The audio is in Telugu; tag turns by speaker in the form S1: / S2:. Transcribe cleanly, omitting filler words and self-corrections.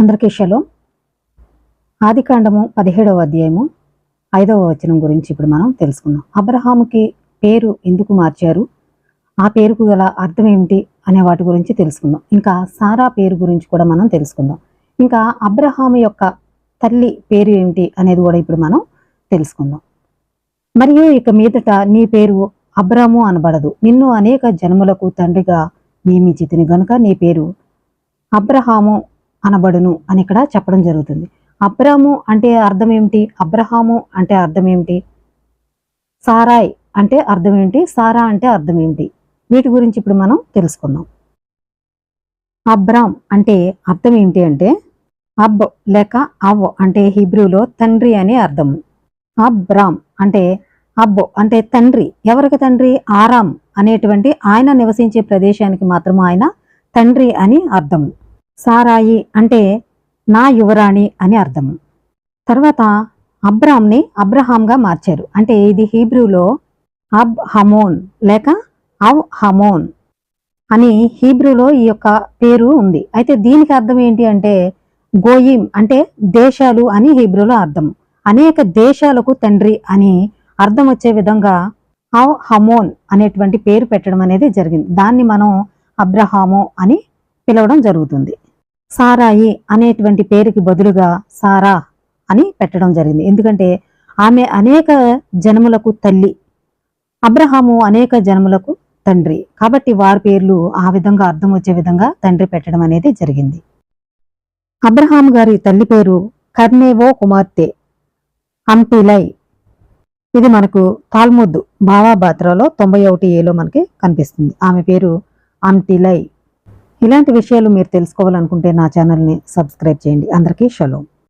S1: అందరికీ షలోం. ఆదికాండము 17వ అధ్యాయము 5వ వచనం గురించి ఇప్పుడు మనం తెలుసుకుందాం. అబ్రహాముకి పేరు ఎందుకు మార్చారు, ఆ పేరుకు గల అర్థం ఏమిటి అనే వాటి గురించి తెలుసుకుందాం. ఇంకా సారా పేరు గురించి కూడా మనం తెలుసుకుందాం. ఇంకా అబ్రహాము యొక్క తల్లి పేరు ఏమిటి అనేది కూడా ఇప్పుడు మనం తెలుసుకుందాం. మరియు ఇక మీదట నీ పేరు అబ్రాము అనబడదు, నిన్ను అనేక జన్మలకు తండ్రిగా నియమించితిని గనుక నీ పేరు అబ్రహాము అనబడును అని ఇక్కడ చెప్పడం జరుగుతుంది. అబ్రాము అంటే అర్థం ఏమిటి, అబ్రహాము అంటే అర్థం ఏమిటి, సారాయ్ అంటే అర్థం ఏమిటి, సారా అంటే అర్థం ఏమిటి, వీటి గురించి ఇప్పుడు మనం తెలుసుకుందాం. అబ్రామ్ అంటే అర్థం ఏమిటి అంటే అబ్ లేక అవ్ అంటే హీబ్రూలో తండ్రి అని అర్థము. అబ్రామ్ అంటే అబ్ అంటే తండ్రి. ఎవరికి తండ్రి? ఆరామ్ అనేటువంటి ఆయన నివసించే ప్రదేశానికి మాత్రం ఆయన తండ్రి అని అర్థము. సారాయి అంటే నా యువరాణి అని అర్థము. తర్వాత అబ్రామ్ని అబ్రహాంగా మార్చారు. అంటే ఇది హీబ్రూలో అబ్ హమోన్ లేక అవ్ హమోన్ అని హీబ్రూలో ఈ యొక్క పేరు ఉంది. అయితే దీనికి అర్థం ఏంటి అంటే గోయిం అంటే దేశాలు అని హీబ్రూలో అర్థం. అనేక దేశాలకు తండ్రి అని అర్థం వచ్చే విధంగా అవ్ హమోన్ అనేటువంటి పేరు పెట్టడం అనేది జరిగింది. దాన్ని మనం అబ్రహాము అని పిలవడం జరుగుతుంది. సారాయి అనేటువంటి పేరుకి బదులుగా సారా అని పెట్టడం జరిగింది. ఎందుకంటే ఆమె అనేక జన్మలకు తల్లి, అబ్రహాము అనేక జన్మలకు తండ్రి, కాబట్టి వారి పేర్లు ఆ విధంగా అర్థం వచ్చే విధంగా తండ్రి పెట్టడం అనేది జరిగింది. అబ్రహాం గారి తల్లి పేరు కర్నేవో కుమార్తె అంపిలై. ఇది మనకు తాల్ముద్ భావాబాత్రలో 91A మనకి కనిపిస్తుంది. ఆమె పేరు అంటిలై. ఇలాంటి విషయాలు మీరు తెలుసుకోవాలనుకుంటే నా ఛానల్ని సబ్స్క్రైబ్ చేయండి. అందరికీ షలోం.